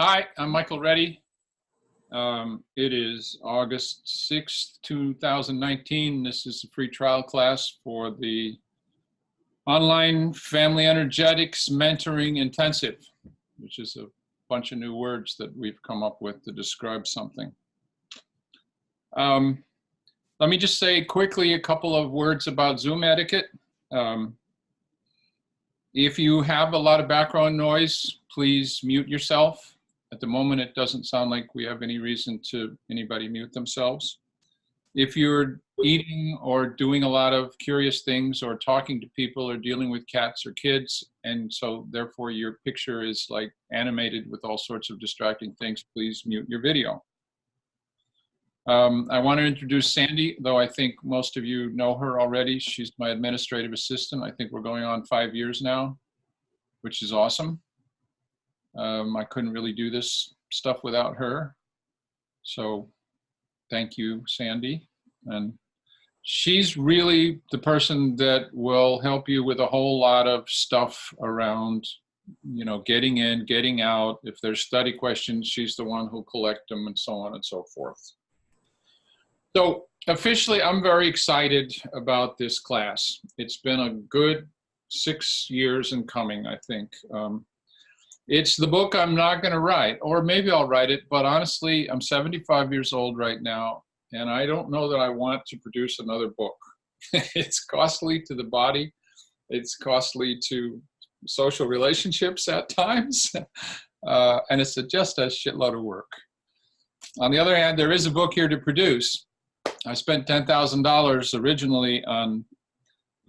Hi, I'm Michael Reddy. It is August 6th, 2019. This is a free trial class for the Online Family Energetics Mentoring Intensive, which is a bunch of new words that we've come up with to describe something. Let me just say quickly a couple of words about Zoom etiquette. If you have a lot of background noise, please mute yourself. At the moment, it doesn't sound like we have any reason to anybody mute themselves. If you're eating or doing a lot of curious things or talking to people or dealing with cats or kids, and so therefore your picture is like animated with all sorts of distracting things, please mute your video. I want to introduce Sandy, though I think most of you know her already. She's my administrative assistant. I think we're going on 5 years now, which is awesome. I couldn't really do this stuff without her. So thank you, Sandy. And she's really the person that will help you with a whole lot of stuff around, you know, getting in, getting out. If there's study questions, she's the one who'll collect them and so on and so forth. So officially, I'm very excited about this class. It's been a good 6 years in coming, I think. It's the book I'm not going to write, or maybe I'll write it, but honestly, I'm 75 years old right now, and I don't know that I want to produce another book. It's costly to the body. It's costly to social relationships at times, and it's just a shitload of work. On the other hand, there is a book here to produce. I spent $10,000 originally on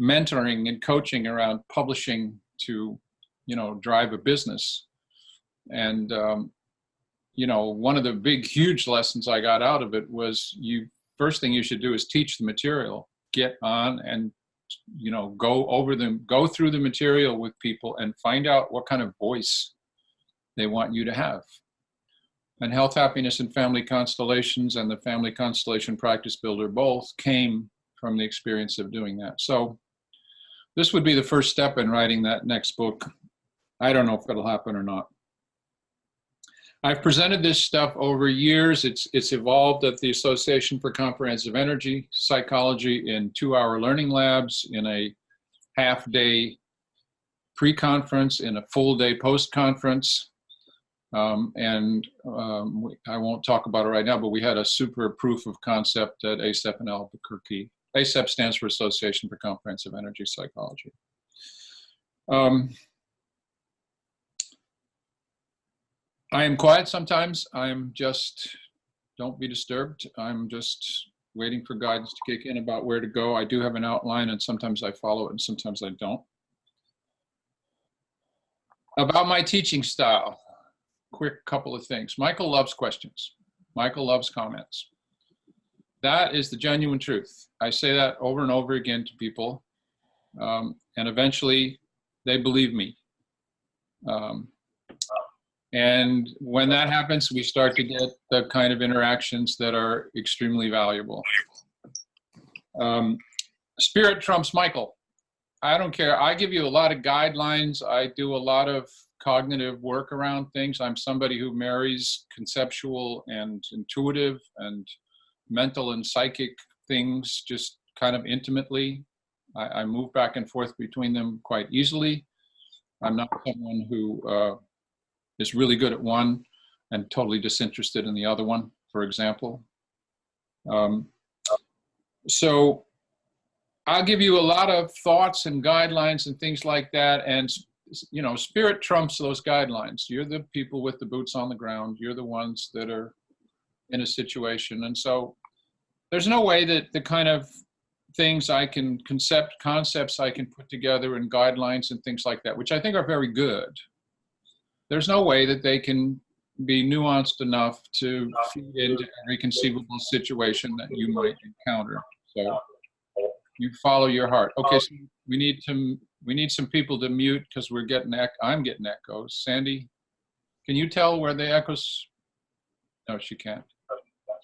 mentoring and coaching around publishing to, you know, drive a business. And, you know, one of the big, huge lessons I got out of it was first thing you should do is teach the material, get on and, you know, go through the material with people and find out what kind of voice they want you to have. And Health, Happiness, and Family Constellations and the Family Constellation Practice Builder both came from the experience of doing that. So this would be the first step in writing that next book. I don't know if it'll happen or not. I've presented this stuff over years. It's evolved at the Association for Comprehensive Energy Psychology in 2-hour learning labs, in a half-day pre-conference, in a full-day post-conference. I won't talk about it right now, but we had a super proof of concept at ACEP in Albuquerque. ACEP stands for Association for Comprehensive Energy Psychology. I am quiet sometimes. Don't be disturbed. I'm just waiting for guidance to kick in about where to go. I do have an outline, and sometimes I follow it and sometimes I don't. About my teaching style, quick couple of things. Michael loves questions. Michael loves comments. That is the genuine truth. I say that over and over again to people, and eventually they believe me. And when that happens, we start to get the kind of interactions that are extremely valuable. Spirit trumps Michael. I don't care. I give you a lot of guidelines. I do a lot of cognitive work around things. I'm somebody who marries conceptual and intuitive and mental and psychic things just kind of intimately. I move back and forth between them quite easily. I'm not someone who is really good at one and totally disinterested in the other one, for example. So I'll give you a lot of thoughts and guidelines and things like that. And, you know, spirit trumps those guidelines. You're the people with the boots on the ground. You're the ones that are in a situation. And so there's no way that the kind of things concepts I can put together and guidelines and things like that, which I think are very good. There's no way that they can be nuanced enough to feed into every conceivable situation that you might encounter. So you follow your heart. Okay, so we need some people to mute because I'm getting echoes. Sandy, can you tell where the echoes? No, she can't.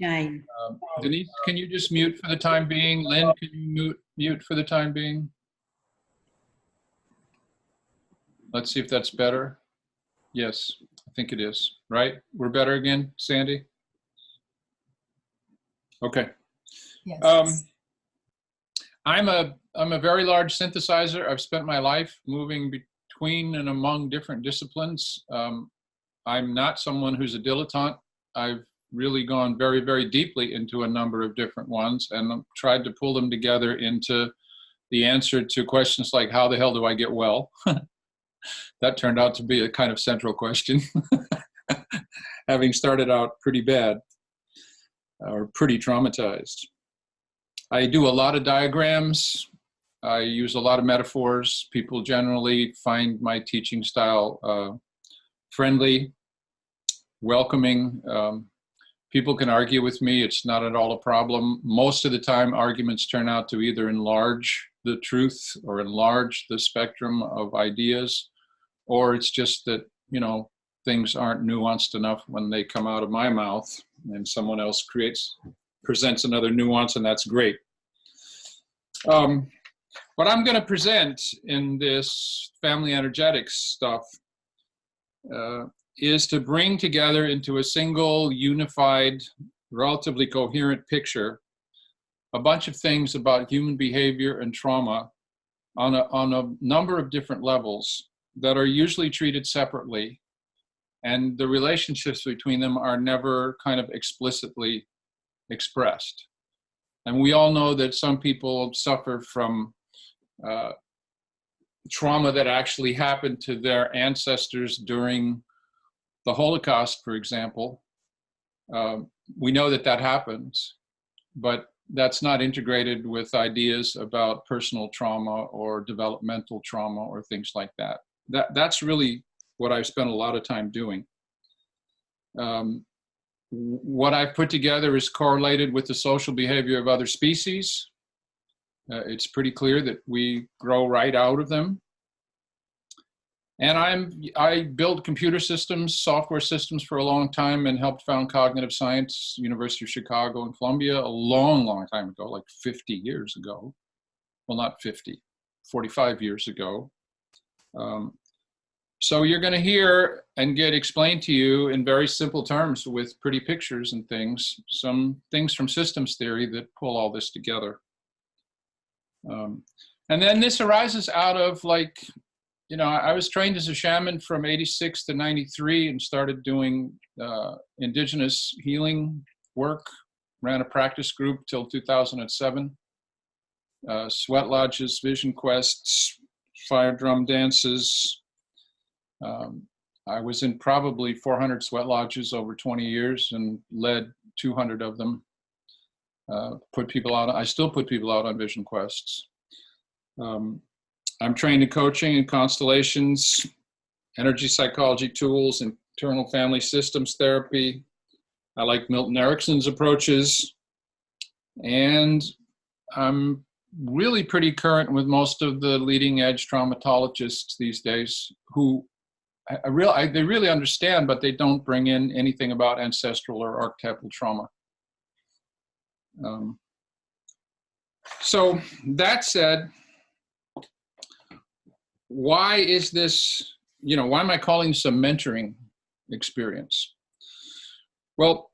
Jane. Denise, can you just mute for the time being? Lynn, can you mute for the time being? Let's see if that's better. Yes, I think it is. Right? We're better again, Sandy? Okay. Yes. I'm a very large synthesizer. I've spent my life moving between and among different disciplines. I'm not someone who's a dilettante. I've really gone very, very deeply into a number of different ones and tried to pull them together into the answer to questions like, how the hell do I get well? That turned out to be a kind of central question, having started out pretty bad or pretty traumatized. I do a lot of diagrams. I use a lot of metaphors. People generally find my teaching style friendly, welcoming. People can argue with me. It's not at all a problem. Most of the time, arguments turn out to either enlarge the truth or enlarge the spectrum of ideas, or it's just that, you know, things aren't nuanced enough when they come out of my mouth and someone else presents another nuance, and that's great. What I'm going to present in this family energetics stuff is to bring together into a single, unified, relatively coherent picture a bunch of things about human behavior and trauma on a number of different levels that are usually treated separately, and the relationships between them are never kind of explicitly expressed. And we all know that some people suffer from trauma that actually happened to their ancestors during the Holocaust, for example. We know that that happens, but that's not integrated with ideas about personal trauma or developmental trauma or things like that. That's really what I've spent a lot of time doing. What I've put together is correlated with the social behavior of other species. It's pretty clear that we grow right out of them. And I built computer systems, software systems for a long time, and helped found Cognitive Science, University of Chicago and Columbia a long, long time ago, like 50 years ago. Well, not 50, 45 years ago. So you're going to hear and get explained to you in very simple terms with pretty pictures and things, some things from systems theory that pull all this together. And then this arises out of, like, you know, I was trained as a shaman from 86 to 93 and started doing indigenous healing work, ran a practice group till 2007, sweat lodges, vision quests, fire drum dances. I was in probably 400 sweat lodges over 20 years and led 200 of them. Put people out. I still put people out on vision quests. I'm trained in coaching and constellations, energy psychology tools, internal family systems therapy. I like Milton Erickson's approaches. And I'm really pretty current with most of the leading edge traumatologists these days who they really understand, but they don't bring in anything about ancestral or archetypal trauma. So that said, why is this, you know, why am I calling this a mentoring experience? Well,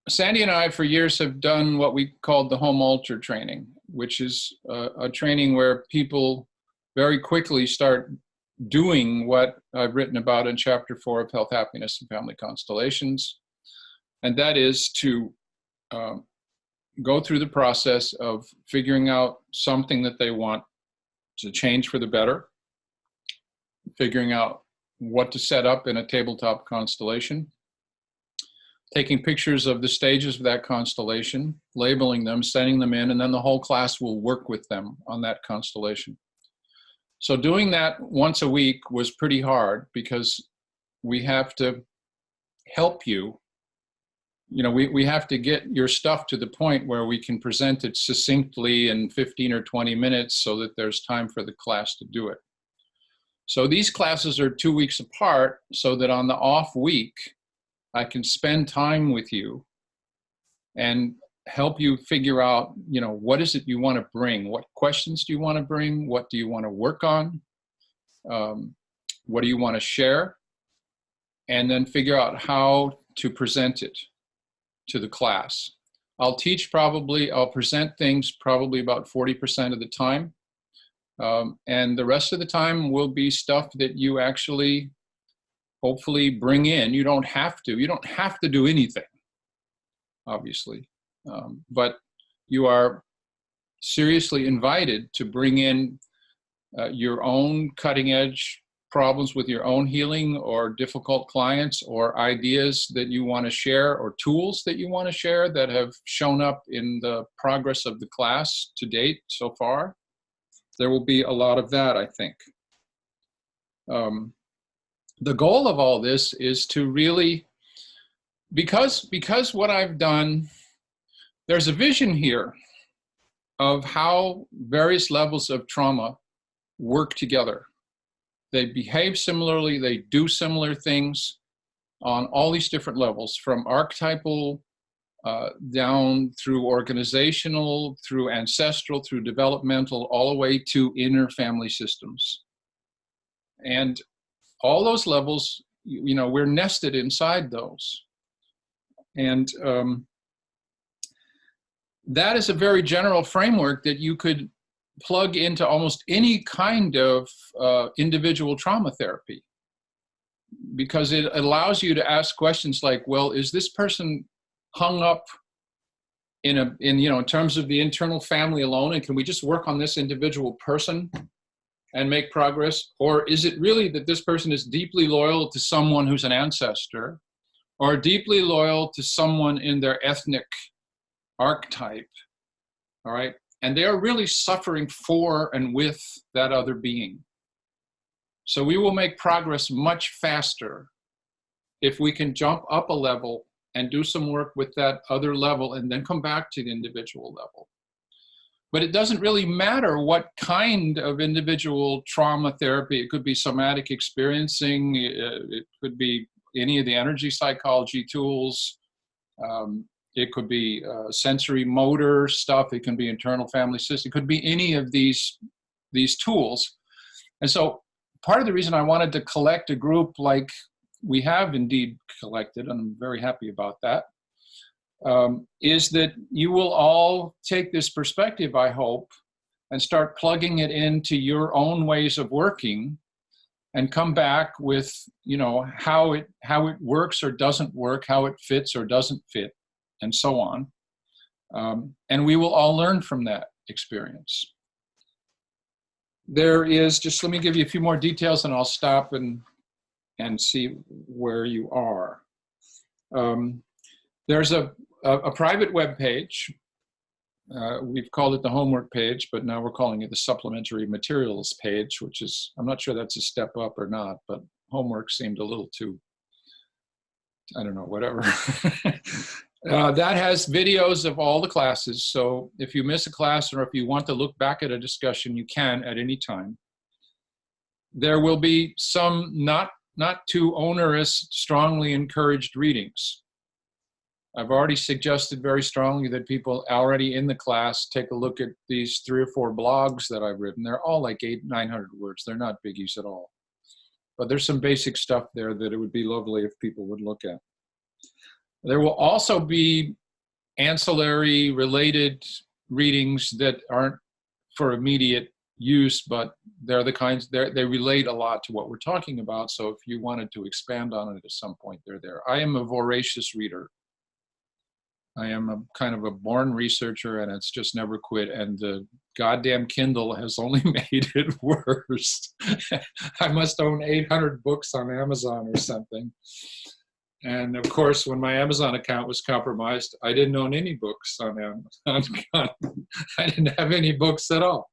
Sandy and I for years have done what we called the home altar training, which is a training where people very quickly start doing what I've written about in chapter 4 of Health, Happiness, and Family Constellations. And that is to go through the process of figuring out something that they want to change for the better, figuring out what to set up in a tabletop constellation, taking pictures of the stages of that constellation, labeling them, sending them in, and then the whole class will work with them on that constellation. So doing that once a week was pretty hard because we have to help you. You know, we have to get your stuff to the point where we can present it succinctly in 15 or 20 minutes so that there's time for the class to do it. So these classes are 2 weeks apart so that on the off week, I can spend time with you and help you figure out, you know, what is it you want to bring? What questions do you want to bring? What do you want to work on? What do you want to share? and then figure out how to present it to the class. I'll present things probably about 40% of the time. And the rest of the time will be stuff that you actually hopefully bring in. You don't have to do anything, obviously. But you are seriously invited to bring in your own cutting edge problems with your own healing, or difficult clients, or ideas that you want to share, or tools that you want to share that have shown up in the progress of the class to date so far. There will be a lot of that, I think. The goal of all this is to really, because what I've done, there's a vision here of how various levels of trauma work together. They behave similarly, they do similar things on all these different levels, from archetypal down through organizational, through ancestral, through developmental, all the way to inner family systems. And all those levels, we're nested inside those. And that is a very general framework that you could plug into almost any kind of individual trauma therapy, because it allows you to ask questions like, well, is this person hung up in terms of the internal family alone, and can we just work on this individual person and make progress? Or is it really that this person is deeply loyal to someone who's an ancestor, or deeply loyal to someone in their ethnic archetype, all right? And they are really suffering for and with that other being. So we will make progress much faster if we can jump up a level and do some work with that other level, and then come back to the individual level. But it doesn't really matter what kind of individual trauma therapy. It could be somatic experiencing, it could be any of the energy psychology tools, it could be sensory motor stuff, it can be internal family system, it could be any of these tools. And so part of the reason I wanted to collect a group like we have indeed collected, and I'm very happy about that, is that you will all take this perspective, I hope, and start plugging it into your own ways of working, and come back with, how it works or doesn't work, how it fits or doesn't fit, and so on. And we will all learn from that experience. There is, just let me give you a few more details and I'll stop and see where you are. There's a private web page. We've called it the homework page, but now we're calling it the supplementary materials page, which is, I'm not sure that's a step up or not, but homework seemed a little too, I don't know, whatever. That has videos of all the classes. So if you miss a class, or if you want to look back at a discussion, you can at any time. There will be some not too onerous, strongly encouraged readings. I've already suggested very strongly that people already in the class take a look at these 3 or 4 blogs that I've written. They're all like 800-900 words. They're not biggies at all. But there's some basic stuff there that it would be lovely if people would look at. There will also be ancillary related readings that aren't for immediate use, but they're the kinds, they relate a lot to what we're talking about. So if you wanted to expand on it at some point, they're there. I am a voracious reader. I am a kind of a born researcher, and it's just never quit. And the goddamn Kindle has only made it worse. I must own 800 books on Amazon or something. And of course, when my Amazon account was compromised, I didn't own any books on Amazon. I didn't have any books at all.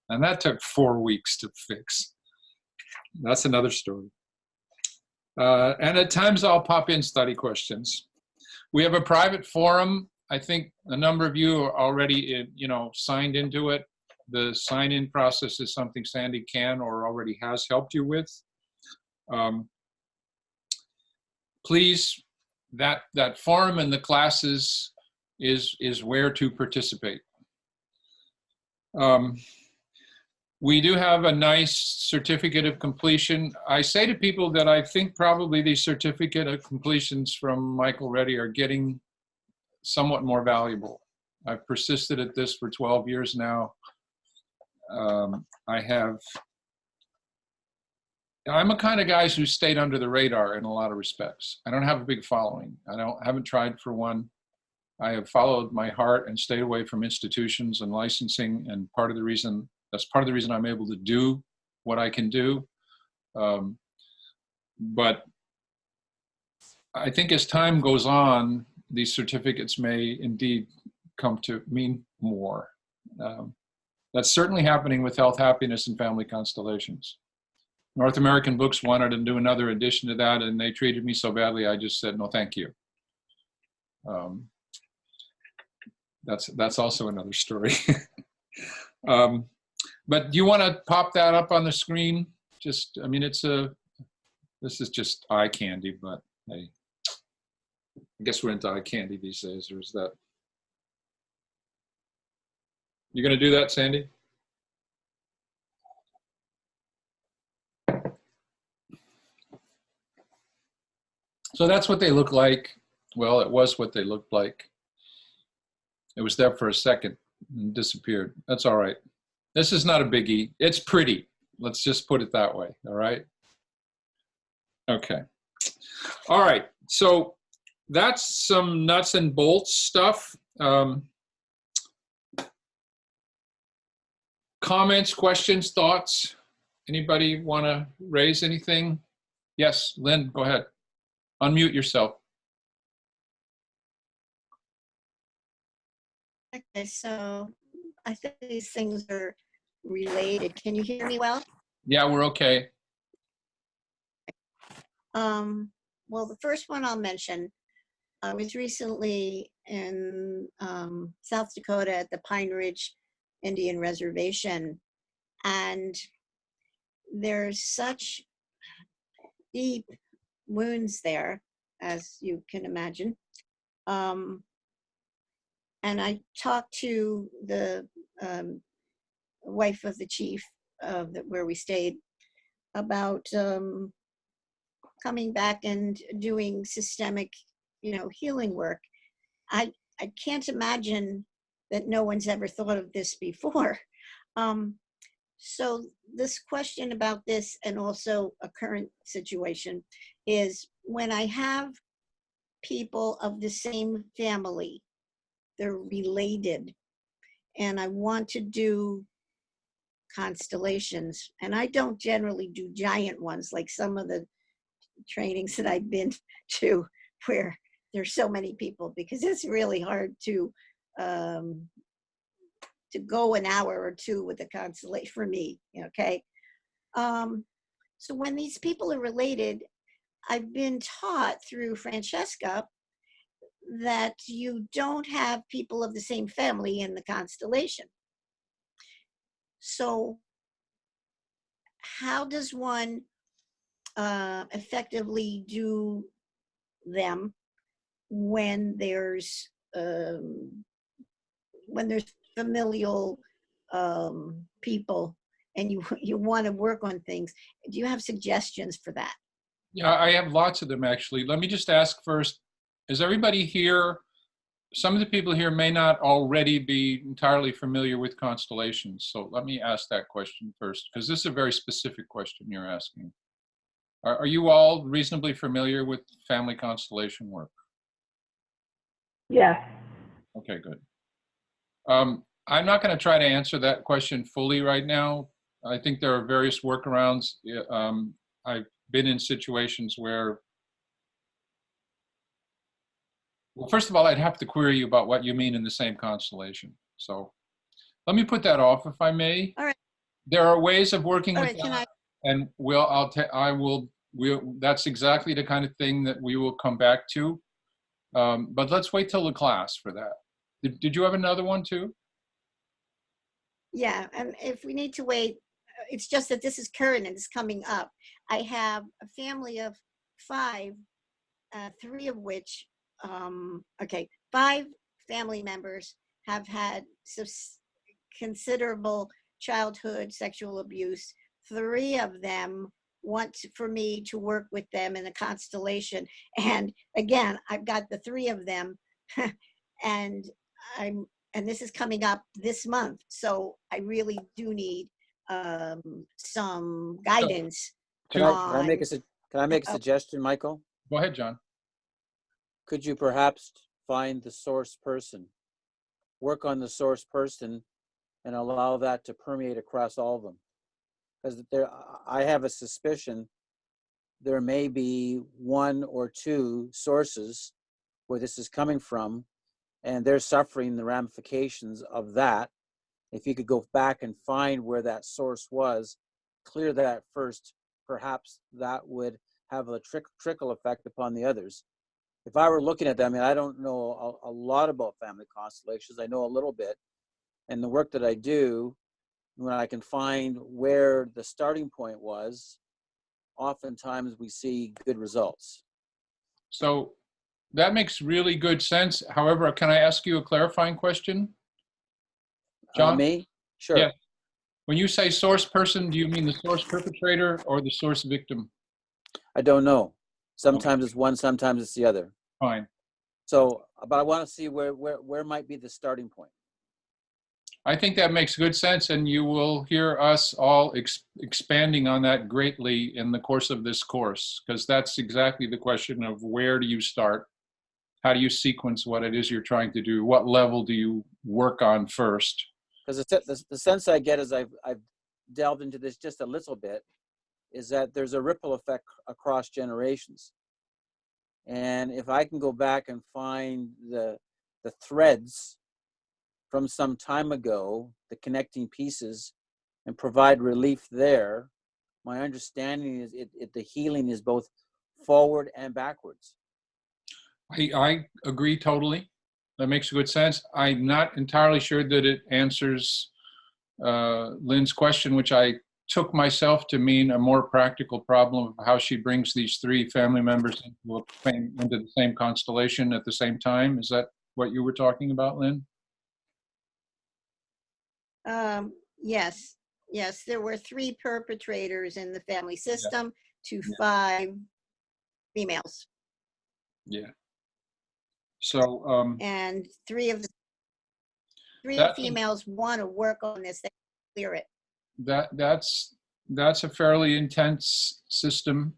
And that took 4 weeks to fix. That's another story. And at times I'll pop in study questions. We have a private forum. I think a number of you are already, signed into it. The sign-in process is something Sandy can or already has helped you with. Please, that forum and the classes is where to participate. We do have a nice certificate of completion. I say to people that I think probably these certificate of completions from Michael Reddy are getting somewhat more valuable. I've persisted at this for 12 years now. I'm a kind of guy who stayed under the radar in a lot of respects. I don't have a big following. Haven't tried for one. I have followed my heart and stayed away from institutions and licensing, and that's part of the reason I'm able to do what I can do. But I think as time goes on, these certificates may indeed come to mean more. That's certainly happening with Health, Happiness, and Family Constellations. North American Books wanted to do another edition to that, and they treated me so badly, I just said, no, thank you. That's also another story. But do you want to pop that up on the screen? Just, I mean, this is just eye candy, but hey, I guess we're into eye candy these days, or is that? You gonna do that, Sandy? So that's what they look like. Well, it was what they looked like. It was there for a second and disappeared. That's all right. This is not a biggie. It's pretty. Let's just put it that way. All right. Okay. All right. So that's some nuts and bolts stuff. Comments, questions, thoughts? Anybody want to raise anything? Yes, Lynn, go ahead. Unmute yourself. Okay, so I think these things are related. Can you hear me well? Yeah, we're okay. Well, the first one I'll mention, I was recently in South Dakota at the Pine Ridge Indian Reservation, and there's such deep wounds there, as you can imagine. And I talked to the wife of the chief where we stayed about coming back and doing systemic, healing work. I can't imagine that no one's ever thought of this before. So this question about this, and also a current situation, is when I have people of the same family, they're related, and I want to do constellations, and I don't generally do giant ones like some of the trainings that I've been to where there's so many people, because it's really hard to go an hour or two with a constellation for me, okay? So when these people are related, I've been taught through Francesca that you don't have people of the same family in the constellation. So how does one effectively do them when there's familial people and you want to work on things? Do you have suggestions for that? Yeah, I have lots of them actually. Let me just ask first, is everybody here? Some of the people here may not already be entirely familiar with constellations. So let me ask that question first, because this is a very specific question you're asking. Are you all reasonably familiar with family constellation work? Yes. Okay, good. I'm not going to try to answer that question fully right now. I think there are various workarounds. I've been in situations where, well, first of all, I'd have to query you about what you mean in the same constellation. So let me put that off, if I may. All right. There are ways of working All with right, that, and that's exactly the kind of thing that we will come back to. But let's wait till the class for that. Did you have another one too? Yeah, and if we need to wait, it's just that this is current and it's coming up. I have a family of 5, 3 of which, 5 family members have had considerable childhood sexual abuse. 3 of them want for me to work with them in a constellation. And again, I've got the 3 of them, and I'm and this is coming up this month. So I really do need some So, guidance Can two, I make on. can I make a Oh, suggestion, Michael? go ahead, John. Could you perhaps find the source person, work on the source person, and allow that to permeate across all of them? Because I have a suspicion there may be 1 or 2 sources where this is coming from, and they're suffering the ramifications of that. If you could go back and find where that source was, clear that first, perhaps that would have a trickle effect upon the others. If I were looking at them, and I don't know a lot about family constellations, I know a little bit, and the work that I do, when I can find where the starting point was, oftentimes we see good results. So that makes really good sense. However, can I ask you a clarifying question, John? Me? Sure. Yeah. When you say source person, do you mean the source perpetrator or the source victim? I don't know. Okay, Sometimes it's one, sometimes it's the other. fine. So, but I want to see where might be the starting point. I think that makes good sense, and you will hear us all expanding on that greatly in the course of this course, because that's exactly the question of where do you start? How do you sequence what it is you're trying to do? What level do you work on first? Because the sense I get as I've delved into this just a little bit is that there's a ripple effect across generations. And if I can go back and find the threads from some time ago, the connecting pieces, and provide relief there, my understanding is the healing is both forward and backwards. I agree totally. That makes good sense. I'm not entirely sure that it answers Lynn's question, which I took myself to mean a more practical problem of how she brings these 3 family members into the same constellation at the same time. Is that what you were talking about, Lynn? Yes, yes, there were 3 perpetrators in the family system to Yeah. 5 females. Yeah. So And 3 of the that females want to work on this, they clear it. that's a fairly intense system.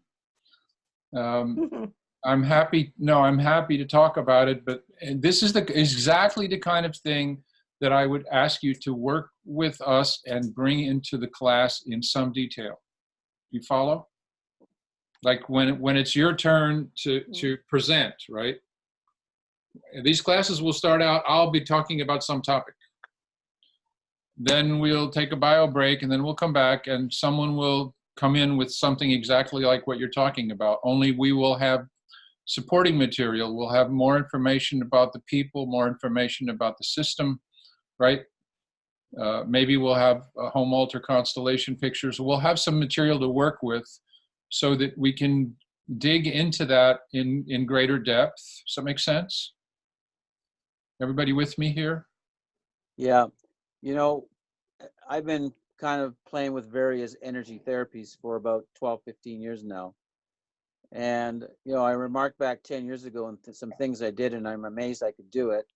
I'm happy to talk about it, but this is exactly the kind of thing that I would ask you to work with us and bring into the class in some detail. You follow? Like when it's your turn to present, right? These classes will start out, I'll be talking about some topic. Then we'll take a bio break, and then we'll come back and someone will come in with something exactly like what you're talking about, only we will have supporting material. We'll have more information about the people, more information about the system, right? Maybe we'll have home altar constellation pictures. We'll have some material to work with so that we can dig into that in greater depth. Does that make sense? Everybody with me here? Yeah. You know, I've been kind of playing with various energy therapies for about 12, 15 years now. And, you know, I remarked back 10 years ago and some things I did, and I'm amazed I could do it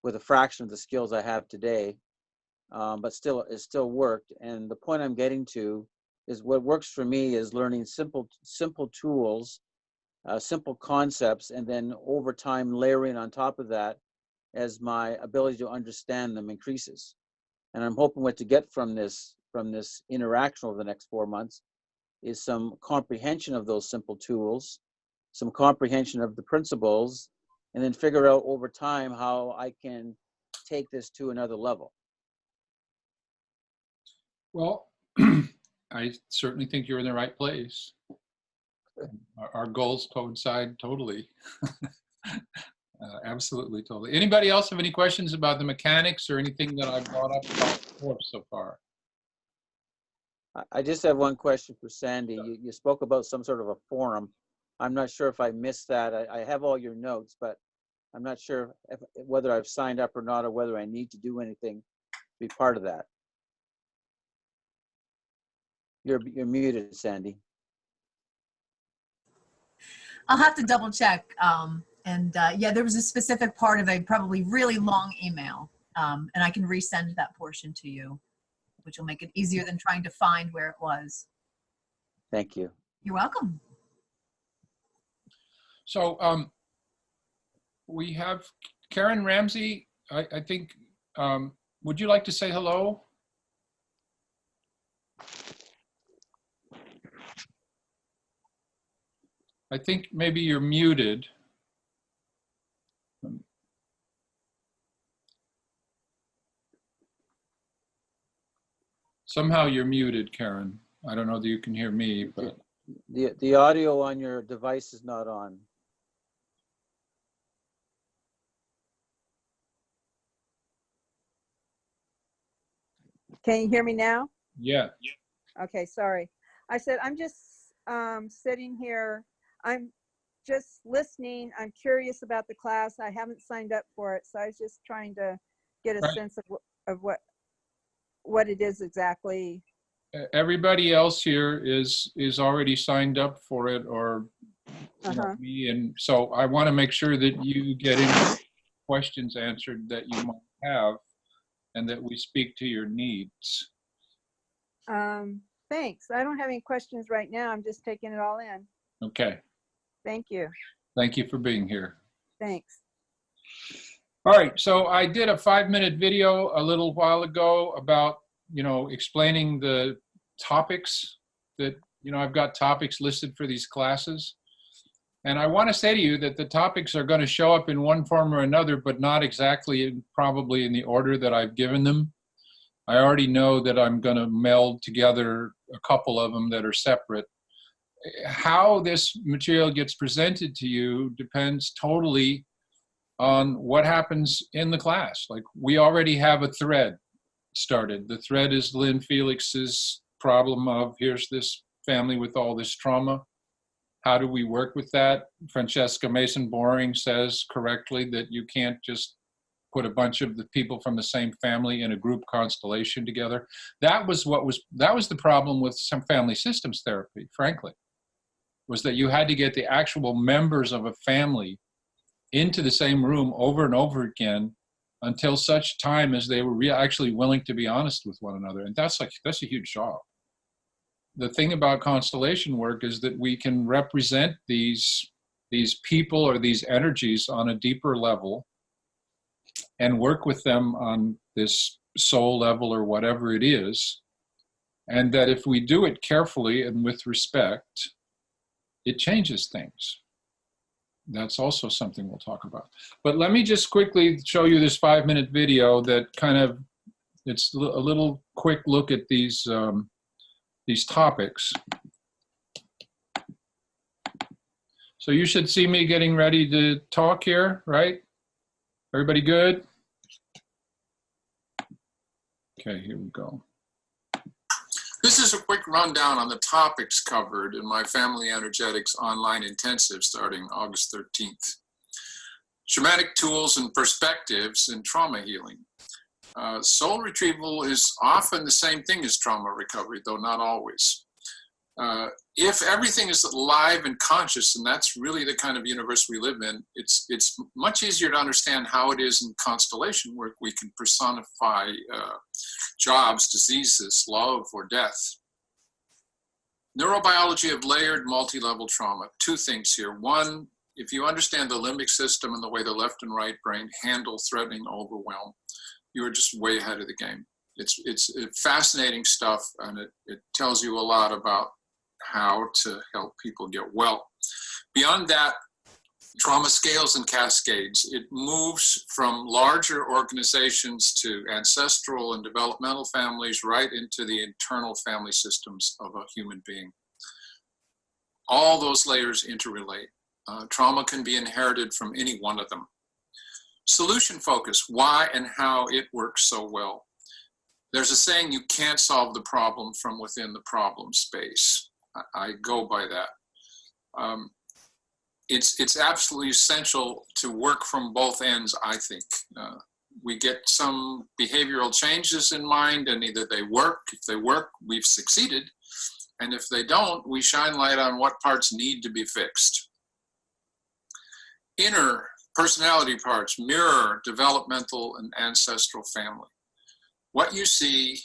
with a fraction of the skills I have today. But still, it still worked. And the point I'm getting to is what works for me is learning simple tools, simple concepts, and then over time layering on top of that as my ability to understand them increases. And I'm hoping what to get from this interaction over the next 4 months is some comprehension of those simple tools, some comprehension of the principles, and then figure out over time how I can take this to another level. Well, I certainly think you're in the right place. Our goals coincide totally. Absolutely, totally. Anybody else have any questions about the mechanics or anything that I brought up about the course so far? I just have one question for Sandy. You spoke about some sort of a forum. I'm not sure if I missed that. I have all your notes, but I'm not sure whether I've signed up or not, or whether I need to do anything to be part of that. You're muted, Sandy. I'll have to double check. Yeah, there was a specific part of a probably really long email, and I can resend that portion to you, which will make it easier than trying to find where it was. Thank you. You're welcome. So we have Karen Ramsey, I think, would you like to say hello? I think maybe you're muted. Somehow you're muted, Karen. I don't know that you can hear me, but. The audio on your device is not on. Can you hear me now? Yeah. Okay, sorry. I said, I'm just sitting here. I'm just listening. I'm curious about the class. I haven't signed up for it, so I was just trying to get a Right. sense of what it is exactly. Everybody else here is already signed up for it, or you know, Uh-huh. me, and so I want to make sure that you get any questions answered that you might have, and that we speak to your needs. Thanks. I don't have any questions right now. I'm just taking it all in. Okay. Thank you. Thank you for being here. Thanks. All right. So I did a 5-minute video a little while ago about, you know, explaining the topics that, you know, I've got topics listed for these classes. And I want to say to you that the topics are going to show up in one form or another, but not exactly probably in the order that I've given them. I already know that I'm going to meld together a couple of them that are separate. How this material gets presented to you depends totally on what happens in the class. Like, we already have a thread started. The thread is Lynn Felix's problem of, here's this family with all this trauma. How do we work with that? Francesca Mason-Boring says correctly that you can't just put a bunch of the people from the same family in a group constellation together. That was the problem with some family systems therapy, frankly, was that you had to get the actual members of a family into the same room over and over again until such time as they were actually willing to be honest with one another. And that's a huge job. The thing about constellation work is that we can represent these people or these energies on a deeper level and work with them on this soul level or whatever it is. And that if we do it carefully and with respect, it changes things. That's also something we'll talk about. But let me just quickly show you this 5-minute video that kind of, it's a little quick look at these topics. So you should see me getting ready to talk here, right? Everybody good? Okay, here we go. This is a quick rundown on the topics covered in my Family Energetics online intensive starting August 13th. Shamanic tools and perspectives in trauma healing. Soul retrieval is often the same thing as trauma recovery, though not always. If everything is alive and conscious, and that's really the kind of universe we live in, it's much easier to understand how it is in constellation work. We can personify jobs, diseases, love, or death. Neurobiology of layered multi-level trauma. 2 things here. One, if you understand the limbic system and the way the left and right brain handle threatening overwhelm, you are just way ahead of the game. It's fascinating stuff, and it tells you a lot about how to help people get well. Beyond that, trauma scales and cascades. It moves from larger organizations to ancestral and developmental families right into the internal family systems of a human being. All those layers interrelate. Trauma can be inherited from any one of them. Solution focus, why and how it works so well. There's a saying, you can't solve the problem from within the problem space. I go by that. It's absolutely essential to work from both ends, I think. We get some behavioral changes in mind, and either they work. If they work, we've succeeded. And if they don't, we shine light on what parts need to be fixed. Inner personality parts mirror developmental and ancestral family. What you see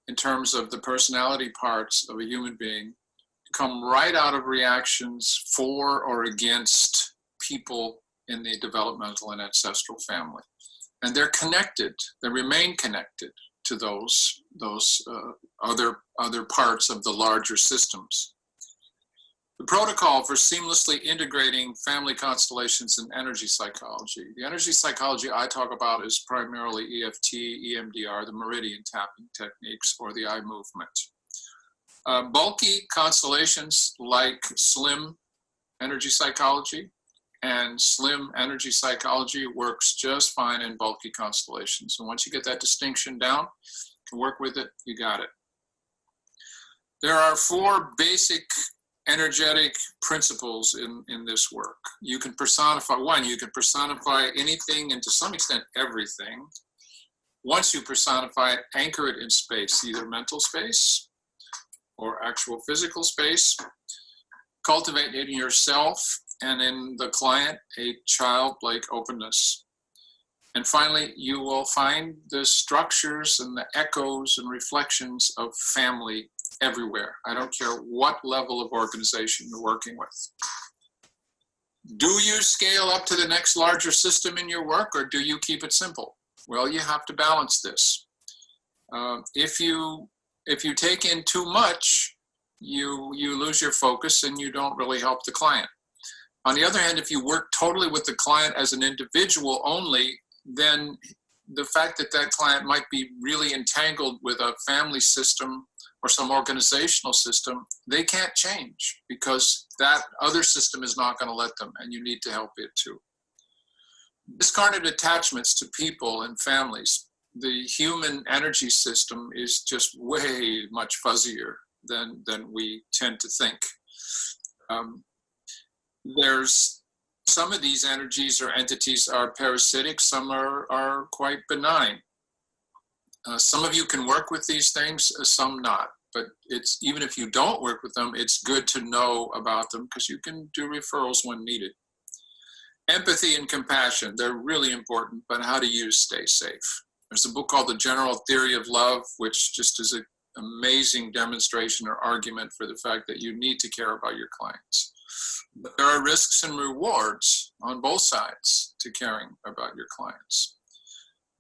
in terms of the personality parts of a human being come right out of reactions for or against people in the developmental and ancestral family. And they're connected, they remain connected to those other parts of the larger systems. The protocol for seamlessly integrating family constellations and energy psychology. The energy psychology I talk about is primarily EFT, EMDR, the meridian tapping techniques, or the eye movement. Bulky constellations like SLIM energy psychology and SLIM energy psychology works just fine in bulky constellations. And once you get that distinction down, you can work with it, you got it. There are 4 basic energetic principles in this work. You can personify, one, you can personify anything and to some extent everything. Once you personify it, anchor it in space, either mental space or actual physical space. Cultivate in yourself and in the client a childlike openness. And finally, you will find the structures and the echoes and reflections of family everywhere. I don't care what level of organization you're working with. Do you scale up to the next larger system in your work, or do you keep it simple? Well, you have to balance this. If you take in too much, you lose your focus and you don't really help the client. On the other hand, if you work totally with the client as an individual only, then the fact that that client might be really entangled with a family system or some organizational system, they can't change because that other system is not going to let them, and you need to help it too. Discarded attachments to people and families. The human energy system is just way much fuzzier than we tend to think. There's some of these energies or entities are parasitic, some are quite benign. Some of you can work with these things, some not. But it's, even if you don't work with them, it's good to know about them because you can do referrals when needed. Empathy and compassion, they're really important, but how to use stay safe. There's a book called The General Theory of Love, which just is an amazing demonstration or argument for the fact that you need to care about your clients. But there are risks and rewards on both sides to caring about your clients.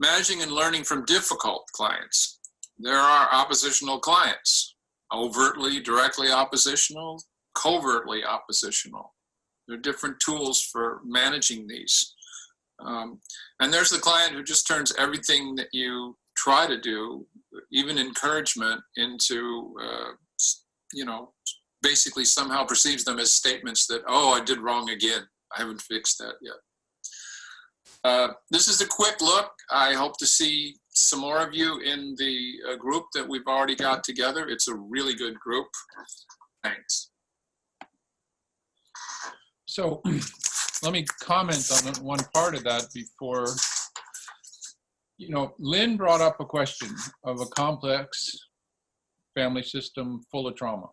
Managing and learning from difficult clients. There are oppositional clients, overtly, directly oppositional, covertly oppositional. There are different tools for managing these. And there's the client who just turns everything that you try to do, even encouragement, into, basically somehow perceives them as statements that, oh, I did wrong again. I haven't fixed that yet. This is a quick look. I hope to see some more of you in the group that we've already got together. It's a really good group. Thanks. So let me comment on one part of that before, Lynn brought up a question of a complex family system full of trauma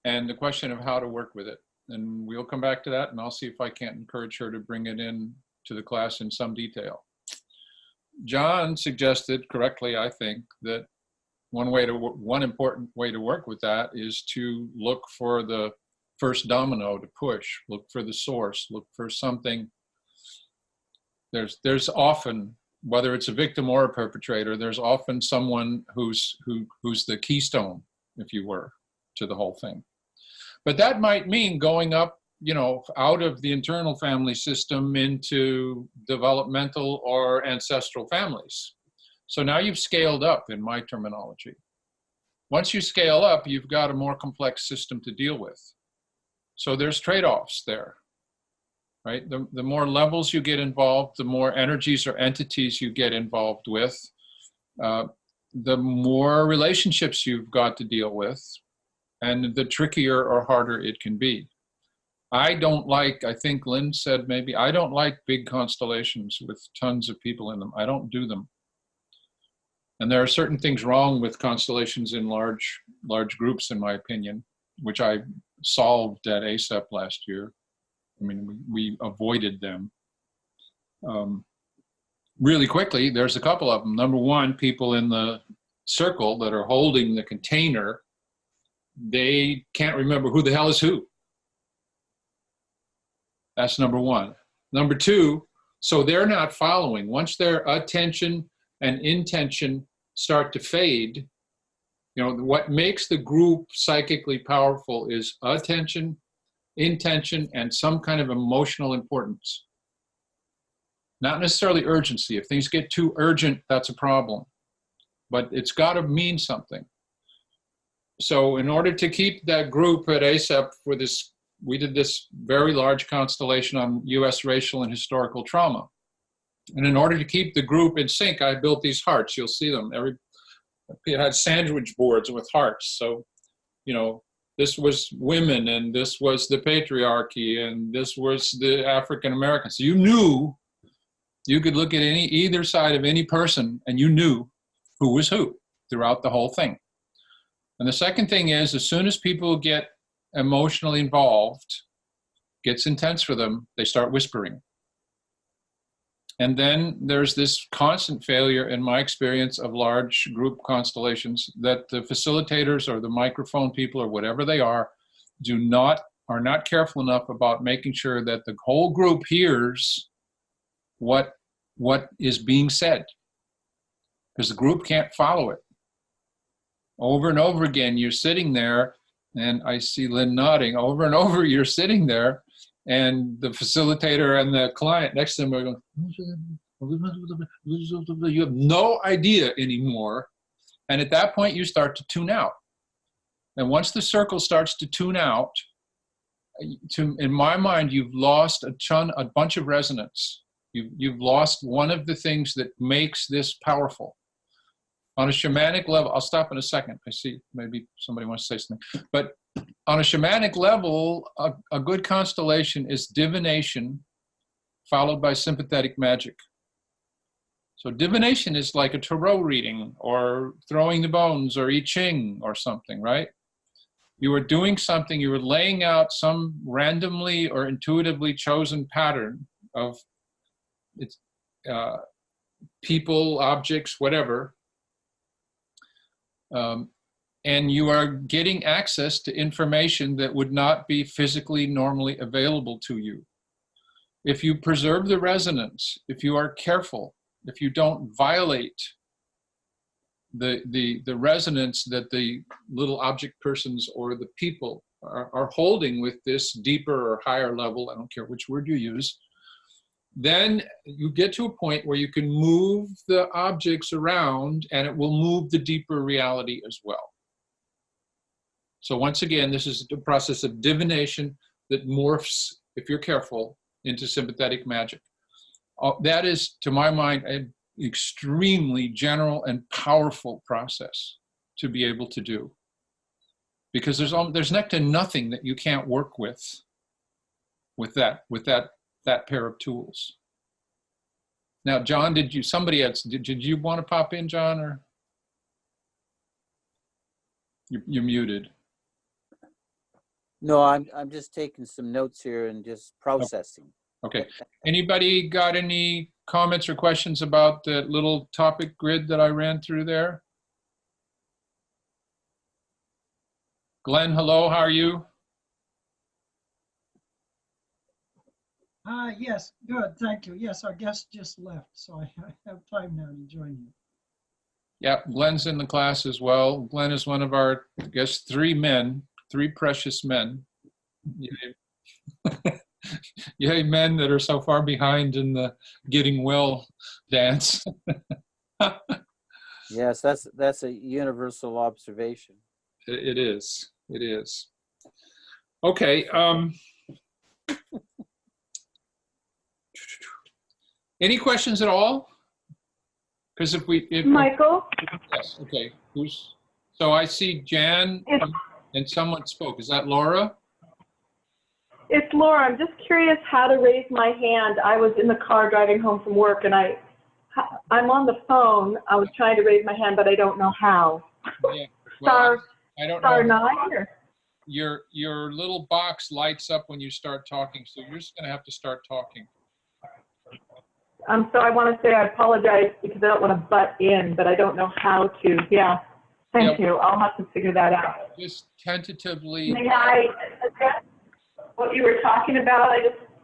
and the question of how to work with it. And we'll come back to that, and I'll see if I can't encourage her to bring it in to the class in some detail. John suggested correctly, I think, that one important way to work with that is to look for the first domino to push, look for the source, look for something. There's often, whether it's a victim or a perpetrator, there's often someone who's the keystone, if you were, to the whole thing. But that might mean going up, out of the internal family system into developmental or ancestral families. So now you've scaled up, in my terminology. Once you scale up, you've got a more complex system to deal with. So there's trade-offs there, right? The more levels you get involved, the more energies or entities you get involved with, the more relationships you've got to deal with, and the trickier or harder it can be. I think Lynn said maybe, I don't like big constellations with tons of people in them. I don't do them. And there are certain things wrong with constellations in large groups, in my opinion, which I solved at ACEP last year. I mean, we avoided them. Really quickly, there's a couple of them. Number one, people in the circle that are holding the container, they can't remember who the hell is who. That's number one. Number two, so they're not following. Once their attention and intention start to fade, you know, what makes the group psychically powerful is attention, intention, and some kind of emotional importance. Not necessarily urgency. If things get too urgent, that's a problem. But it's got to mean something. So in order to keep that group at ACEP for this, we did this very large constellation on US racial and historical trauma. And in order to keep the group in sync, I built these hearts. You'll see them. It had sandwich boards with hearts. So, you know, this was women, and this was the patriarchy, and this was the African Americans. So you knew, you could look at either side of any person, and you knew who was who throughout the whole thing. And the second thing is, as soon as people get emotionally involved, gets intense for them, they start whispering. And then there's this constant failure, in my experience, of large group constellations, that the facilitators or the microphone people or whatever they are are not careful enough about making sure that the whole group hears what is being said, because the group can't follow it. Over and over again, you're sitting there, and I see Lynn nodding. Over and over, you're sitting there, and the facilitator and the client next to them are going, you have no idea anymore. And at that point, you start to tune out. And once the circle starts to tune out, in my mind, you've lost a bunch of resonance. You've lost one of the things that makes this powerful. On a shamanic level, I'll stop in a second. I see maybe somebody wants to say something. But on a shamanic level, a good constellation is divination followed by sympathetic magic. So divination is like a tarot reading or throwing the bones or I Ching or something, right? You are doing something, you are laying out some randomly or intuitively chosen pattern of people, objects, whatever. And you are getting access to information that would not be physically normally available to you. If you preserve the resonance, if you are careful, if you don't violate the resonance that the little object persons or the people are holding with this deeper or higher level, I don't care which word you use, then you get to a point where you can move the objects around and it will move the deeper reality as well. So once again, this is the process of divination that morphs, if you're careful, into sympathetic magic. That is, to my mind, an extremely general and powerful process to be able to do. Because there's next to nothing that you can't work with that pair of tools. Now, John, did you want to pop in, John, or you're muted? No, I'm just taking some notes here and just processing. Okay. Anybody got any comments or questions about the little topic grid that I ran through there? Glenn, hello, how are you? Yes, good, thank you. Yes, our guest just left, so I have time now to join you. Yeah, Glenn's in the class as well. Glenn is one of our, I guess, three precious men. Yay, men that are so far behind in the getting well dance. Yes, that's a universal observation. It is. Okay. Any questions at all? Because if Michael? Yes, okay. So I see Jan and someone spoke. Is that Laura? It's Laura. I'm just curious how to raise my hand. I was in the car driving home from work, and I'm on the phone. I was trying to raise my hand, but I don't know how. Yeah. Star, I don't star know. 9 or? Your little box lights up when you start talking, so you're just gonna have to start talking. So I want to say I apologize because I don't want to butt in, but I don't know how to. Yeah. Thank you. I'll have to figure that out. Just tentatively. May I address what you were talking about?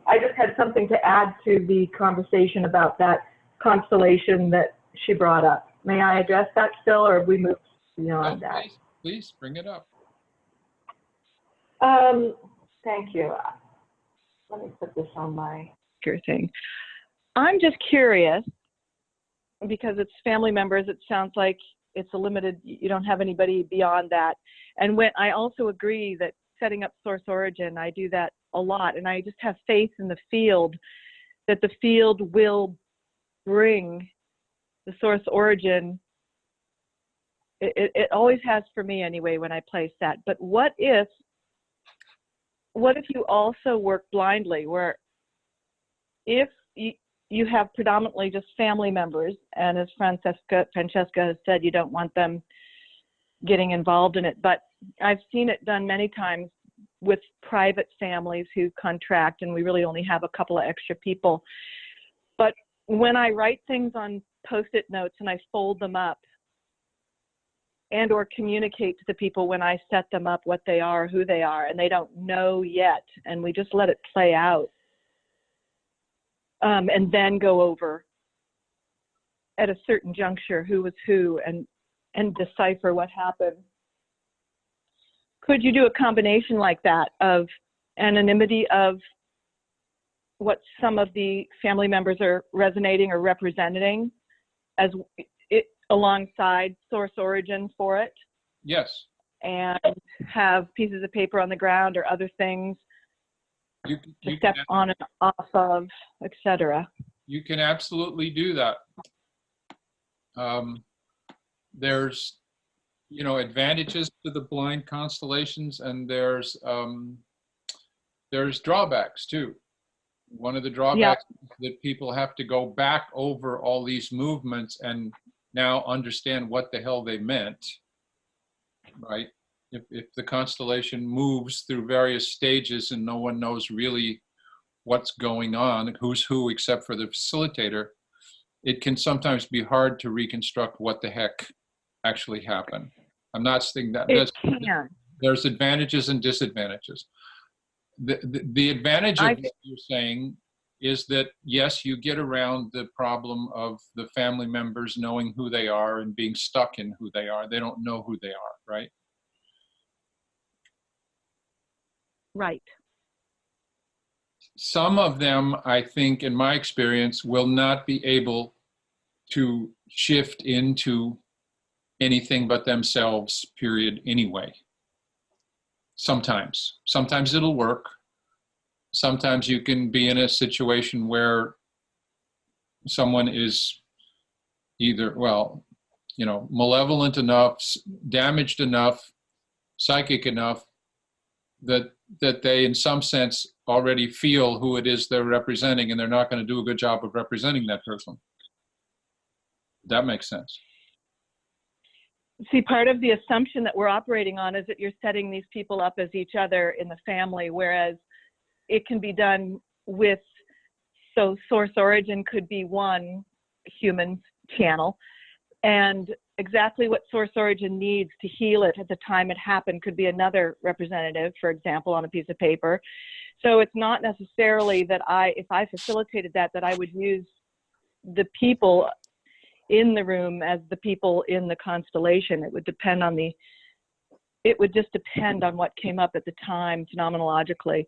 I just had something to add to the conversation about that constellation that she brought up. May I address that still, or have we moved beyond that? Please bring it up. Thank you. Let me put this on my thing. I'm just curious, because it's family members, it sounds like it's a limited, you don't have anybody beyond that. And when I also agree that setting up source origin, I do that a lot, and I just have faith in the field, that the field will bring the source origin. It always has for me anyway when I place that. But what if you also work blindly, where if you have predominantly just family members, and as Francesca has said, you don't want them getting involved in it, but I've seen it done many times with private families who contract, and we really only have a couple of extra people. But when I write things on Post-it notes and I fold them up and or communicate to the people when I set them up what they are, who they are, and they don't know yet, and we just let it play out, and then go over at a certain juncture who was who and decipher what happened. Could you do a combination like that of anonymity of what some of the family members are resonating or representing as it alongside source origin for it? Yes. And have pieces of paper on the ground or other things You to step on and off of, etc. You can absolutely do that. There's, advantages to the blind constellations, and there's drawbacks too. One of the drawbacks is that people have to go back over all these movements and now understand what the hell they meant, right? If the constellation moves through various stages and no one knows really what's going on, who's who except for the facilitator, it can sometimes be hard to reconstruct what the heck actually happened. I'm not saying that. There's advantages and disadvantages. The advantage of what you're saying is that, yes, you get around the problem of the family members knowing who they are and being stuck in who they are. They don't know who they are, right? Right. Some of them, I think, in my experience, will not be able to shift into anything but themselves, period, anyway. Sometimes it'll work. Sometimes you can be in a situation where someone is either, malevolent enough, damaged enough, psychic enough that they, in some sense, already feel who it is they're representing, and they're not going to do a good job of representing that person. That makes sense. See, part of the assumption that we're operating on is that you're setting these people up as each other in the family, whereas it can be done with, so source origin could be one human channel, and exactly what source origin needs to heal it at the time it happened could be another representative, for example, on a piece of paper. So it's not necessarily that if I facilitated that I would use the people in the room as the people in the constellation. It would depend on it would just depend on what came up at the time phenomenologically.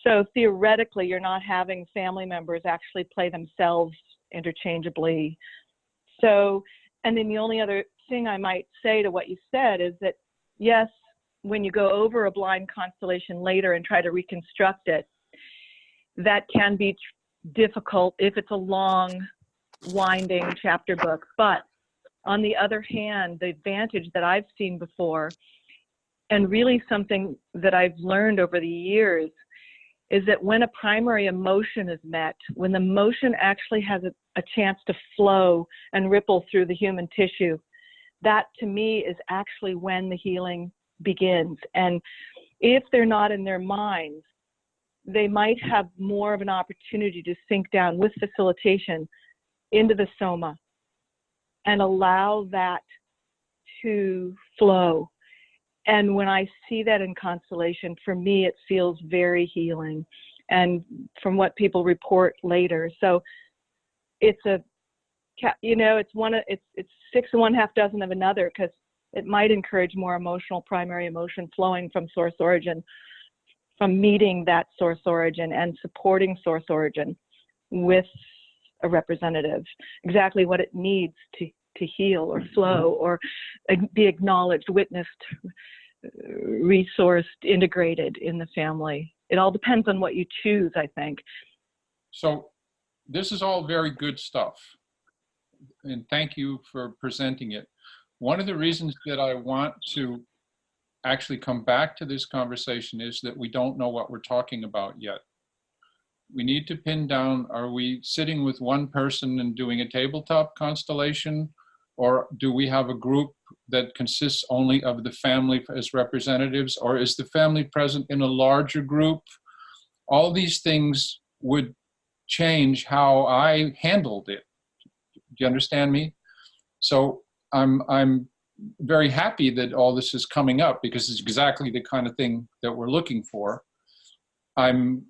So theoretically, you're not having family members actually play themselves interchangeably. So, and then the only other thing I might say to what you said is that, yes, when you go over a blind constellation later and try to reconstruct it, that can be difficult if it's a long, winding chapter book. But on the other hand, the advantage that I've seen before, and really something that I've learned over the years, is that when a primary emotion is met, when the emotion actually has a chance to flow and ripple through the human tissue, that to me is actually when the healing begins. And if they're not in their minds, they might have more of an opportunity to sink down with facilitation into the soma and allow that to flow. And when I see that in constellation, for me, it feels very healing. And from what people report later, so it's it's 6 and 1/2 dozen of another, because it might encourage more emotional primary emotion flowing from source origin, from meeting that source origin and supporting source origin with a representative, exactly what it needs to heal or flow or be acknowledged, witnessed, resourced, integrated in the family. It all depends on what you choose, I think. So this is all very good stuff. And thank you for presenting it. One of the reasons that I want to actually come back to this conversation is that we don't know what we're talking about yet. We need to pin down, are we sitting with one person and doing a tabletop constellation? Or do we have a group that consists only of the family as representatives? Or is the family present in a larger group? All these things would change how I handled it. Do you understand me? So I'm very happy that all this is coming up, because it's exactly the kind of thing that we're looking for. I'm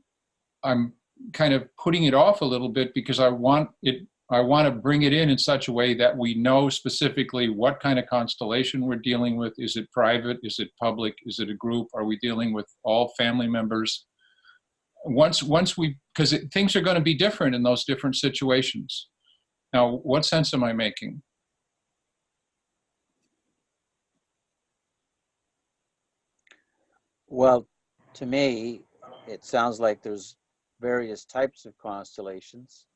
kind of putting it off a little bit because I want to bring it in such a way that we know specifically what kind of constellation we're dealing with. Is it private? Is it public? Is it a group? Are we dealing with all family members? Because things are going to be different in those different situations. Now, what sense am I making? Well, to me, it sounds like there's various types of constellations.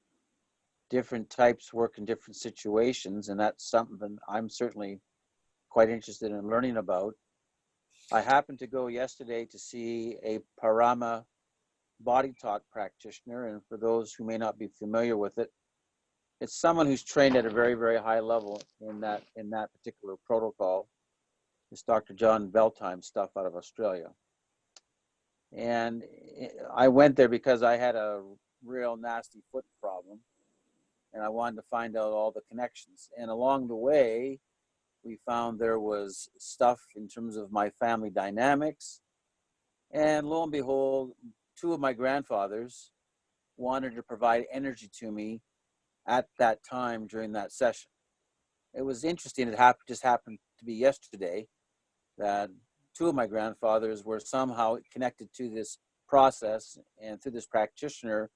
Different types work in different situations, and that's something I'm certainly quite interested in learning about. I happened to go yesterday to see a Parama body talk practitioner, and for those who may not be familiar with it, it's someone who's trained at a very, very high level in that particular protocol. It's Dr. John Beltime stuff out of Australia. And I went there because I had a real nasty foot problem, and I wanted to find out all the connections. And along the way, we found there was stuff in terms of my family dynamics. And lo and behold, 2 of my grandfathers wanted to provide energy to me at that time during that session. It was interesting. It just happened to be yesterday that 2 of my grandfathers were somehow connected to this process, and through this practitioner,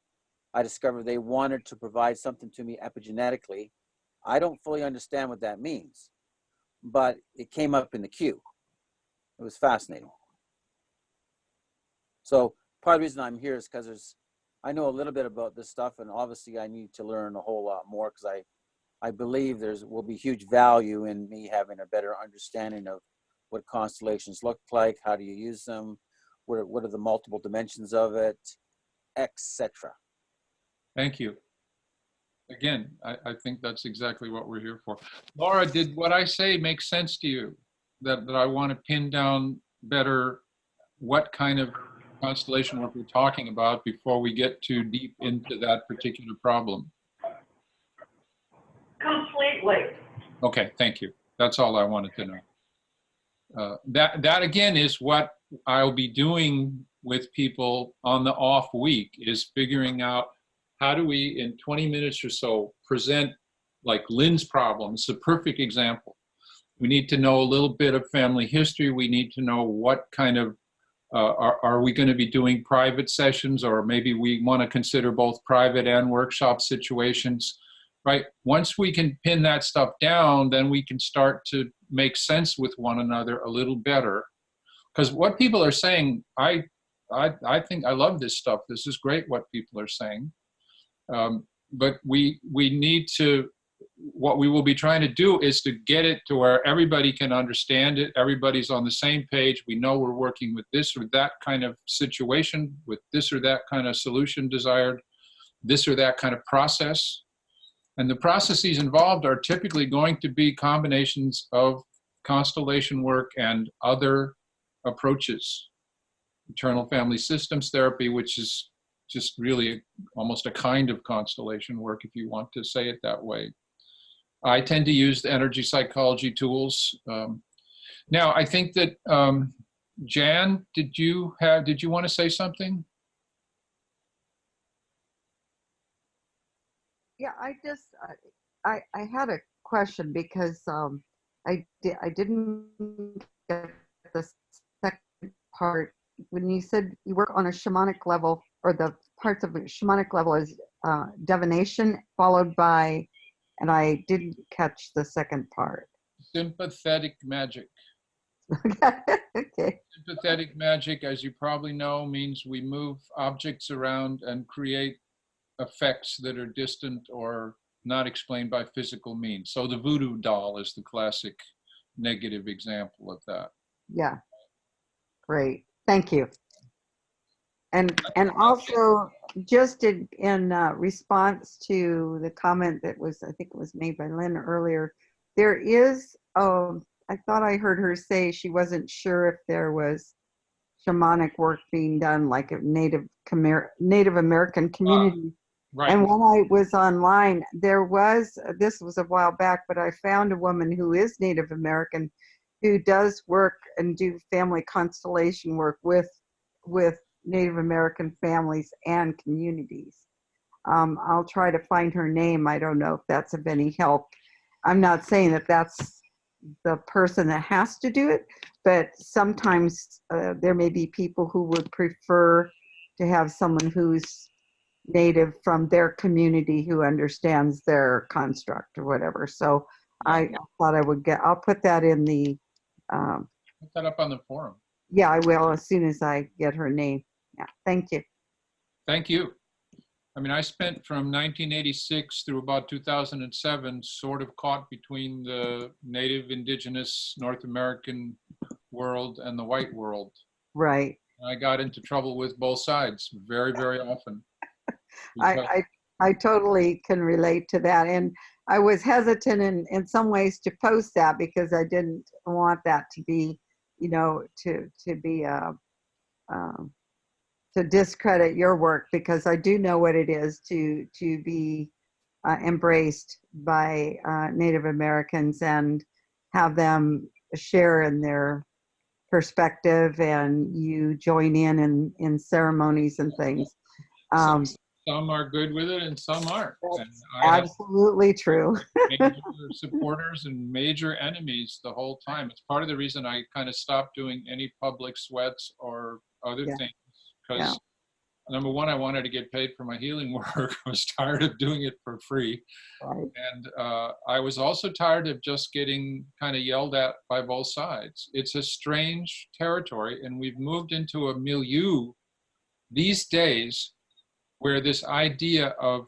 I discovered they wanted to provide something to me epigenetically. I don't fully understand what that means, but it came up in the queue. It was fascinating. So part of the reason I'm here is because I know a little bit about this stuff, and obviously I need to learn a whole lot more, because I believe will be huge value in me having a better understanding of what constellations look like, how do you use them, what are the multiple dimensions of it, etc. Thank you. Again, I think that's exactly what we're here for. Laura, did what I say make sense to you? That I want to pin down better what kind of constellation work we're talking about before we get too deep into that particular problem? Completely. Okay, thank you. That's all I wanted to know. That again is what I'll be doing with people on the off week, is figuring out how do we, in 20 minutes or so, present like Lynn's problem. It's a perfect example. We need to know a little bit of family history. We need to know what kind of, are we going to be doing private sessions, or maybe we want to consider both private and workshop situations, right? Once we can pin that stuff down, then we can start to make sense with one another a little better. Because what people are saying, I think I love this stuff. This is great what people are saying. But we need to what we will be trying to do is to get it to where everybody can understand it. Everybody's on the same page. We know we're working with this or that kind of situation, with this or that kind of solution desired, this or that kind of process. And the processes involved are typically going to be combinations of constellation work and other approaches. Eternal family systems therapy, which is just really almost a kind of constellation work, if you want to say it that way. I tend to use the energy psychology tools. Now, I think that, Jan, did you want to say something? Yeah, I had a question because I didn't get the second part when you said you work on a shamanic level, or the parts of a shamanic level is divination followed by, and I didn't catch the second part. Sympathetic magic. Okay. Sympathetic magic, as you probably know, means we move objects around and create effects that are distant or not explained by physical means. So the voodoo doll is the classic negative example of that. Yeah. Great. Thank you. And also, just in response to the comment that was, I think it was made by Lynn earlier, there is, I thought I heard her say she wasn't sure if there was shamanic work being done, like a Native American community. Right. And when I was online, there was, this was a while back, but I found a woman who is Native American who does work and do family constellation work with Native American families and communities. I'll try to find her name. I don't know if that's of any help. I'm not saying that that's the person that has to do it, but sometimes there may be people who would prefer to have someone who's Native from their community who understands their construct or whatever. So I thought I would I'll put that in the, Put that up on the forum. yeah, I will as soon as I get her name. Yeah, thank you. Thank you. I mean, I spent from 1986 through about 2007 sort of caught between the native indigenous North American world and the white world. Right. I got into trouble with both sides very, very often. I totally can relate to that. And I was hesitant in some ways to post that because I didn't want that to be, to discredit your work, because I do know what it is to be embraced by Native Americans and have them share in their perspective, and you join in ceremonies and things. Some are good with it and some aren't. And Absolutely true. major supporters and major enemies the whole time. It's part of the reason I kind of stopped doing any public sweats or other things, because number one, I wanted to get paid for my healing work. I was tired of doing it for free. Right. And I was also tired of just getting kind of yelled at by both sides. It's a strange territory, and we've moved into a milieu these days where this idea of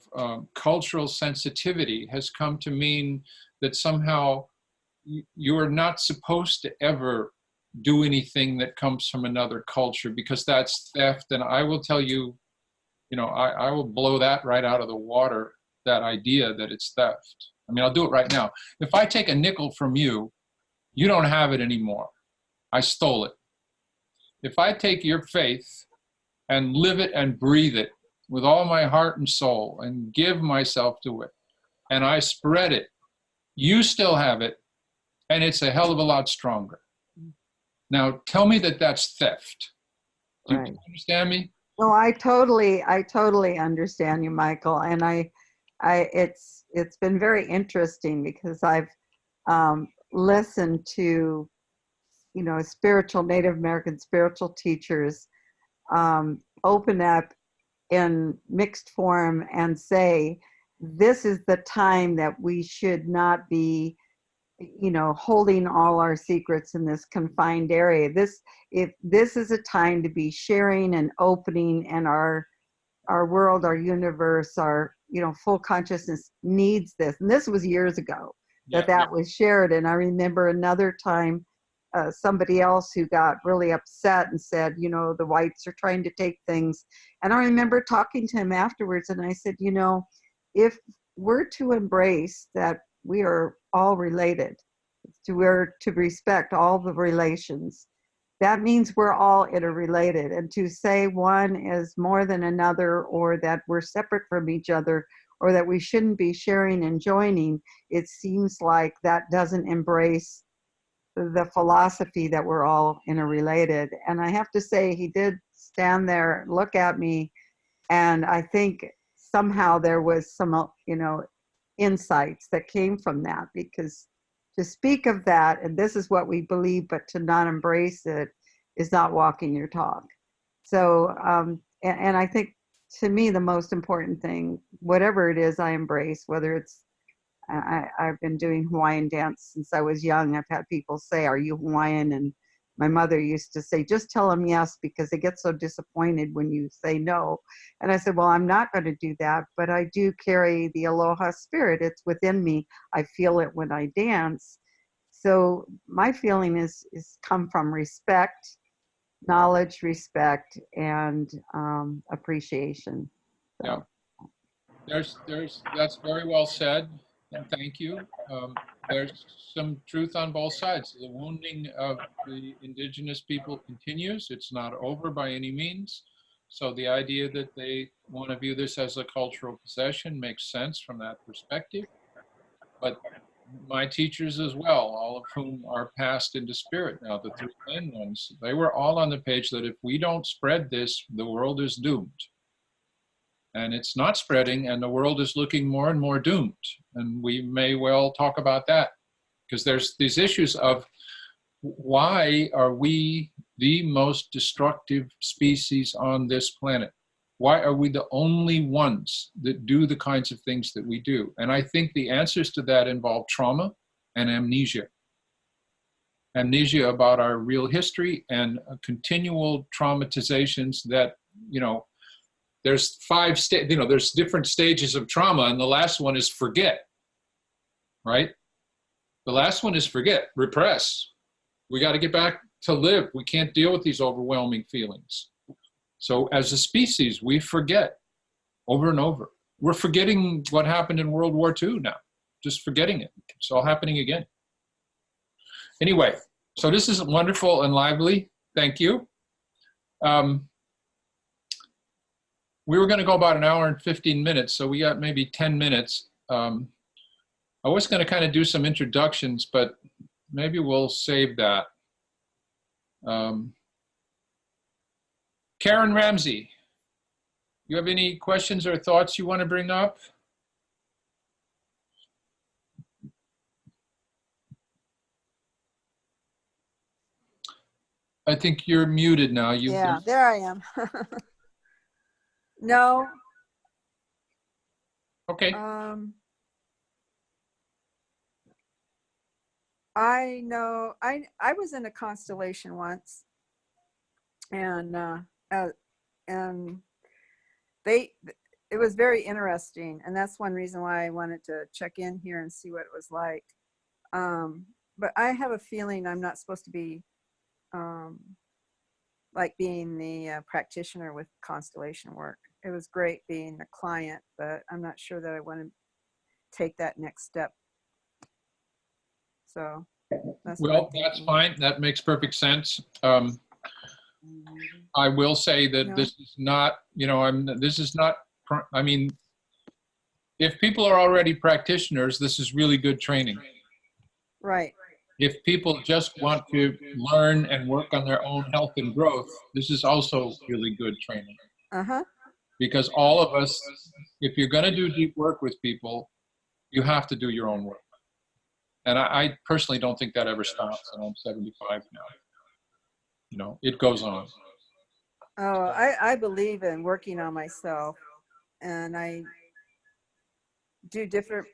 cultural sensitivity has come to mean that somehow you are not supposed to ever do anything that comes from another culture, because that's theft. And I will tell you, I will blow that right out of the water, that idea that it's theft. I mean, I'll do it right now. If I take a nickel from you, you don't have it anymore. I stole it. If I take your faith and live it and breathe it with all my heart and soul and give myself to it, and I spread it, you still have it, and it's a hell of a lot stronger. Now, tell me that that's theft. Do you understand me? No, I totally understand you, Michael. And it's been very interesting because I've listened to, spiritual Native American spiritual teachers open up in mixed form and say, this is the time that we should not be, holding all our secrets in this confined area. This is a time to be sharing and opening, and our our world, our universe, our, full consciousness needs this. And this was years ago that was shared. And I remember another time, somebody else who got really upset and said, the whites are trying to take things. And I remember talking to him afterwards, and I said, if we're to embrace that we are all related, we're to respect all the relations, that means we're all interrelated. And to say one is more than another, or that we're separate from each other, or that we shouldn't be sharing and joining, it seems like that doesn't embrace the philosophy that we're all interrelated. And I have to say, he did stand there, look at me, and I think somehow there was some, insights that came from that, because to speak of that, and this is what we believe, but to not embrace it is not walking your talk. So, and I think to me, the most important thing, whatever it is I embrace, whether it's, I've been doing Hawaiian dance since I was young. I've had people say, "Are you Hawaiian?" And my mother used to say, "Just tell them yes," because they get so disappointed when you say no. And I said, well, I'm not going to do that, but I do carry the aloha spirit. It's within me. I feel it when I dance. So my feeling is come from respect, knowledge, respect, and appreciation. So. Yeah, that's very well said, and thank you. There's some truth on both sides. The wounding of the indigenous people continues. It's not over by any means. So the idea that they want to view this as a cultural possession makes sense from that perspective. But my teachers as well, all of whom are passed into spirit now, the three main ones, they were all on the page that if we don't spread this, the world is doomed. And it's not spreading, and the world is looking more and more doomed. And we may well talk about that, because there's these issues of why are we the most destructive species on this planet? Why are we the only ones that do the kinds of things that we do? And I think the answers to that involve trauma and amnesia. Amnesia about our real history and continual traumatizations that, there's there's different stages of trauma, and the last one is forget, right? The last one is forget, repress. We got to get back to live. We can't deal with these overwhelming feelings. So as a species, we forget over and over. We're forgetting what happened in World War II now, just forgetting it. It's all happening again. Anyway, so this is wonderful and lively. Thank you. We were going to go about an hour and 15 minutes, so we got maybe 10 minutes. I was going to kind of do some introductions, but maybe we'll save that. Karen Ramsey, you have any questions or thoughts you want to bring up? I think you're muted now. Yeah, there I am. No. Okay. I know I was in a constellation once, and it was very interesting, and that's one reason why I wanted to check in here and see what it was like. But I have a feeling I'm not supposed to be like being the practitioner with constellation work. It was great being a client, but I'm not sure that I want to take that next step. So that's fine. That makes perfect sense. I will say that this is not, I mean, if people are already practitioners, this is really good training. Right. If people just want to learn and work on their own health and growth, this is also really good training. Uh-huh. Because all of us, if you're going to do deep work with people, you have to do your own work. And I personally don't think that ever stops, and I'm 75 now. It goes on. Oh, I believe in working on myself, and I do different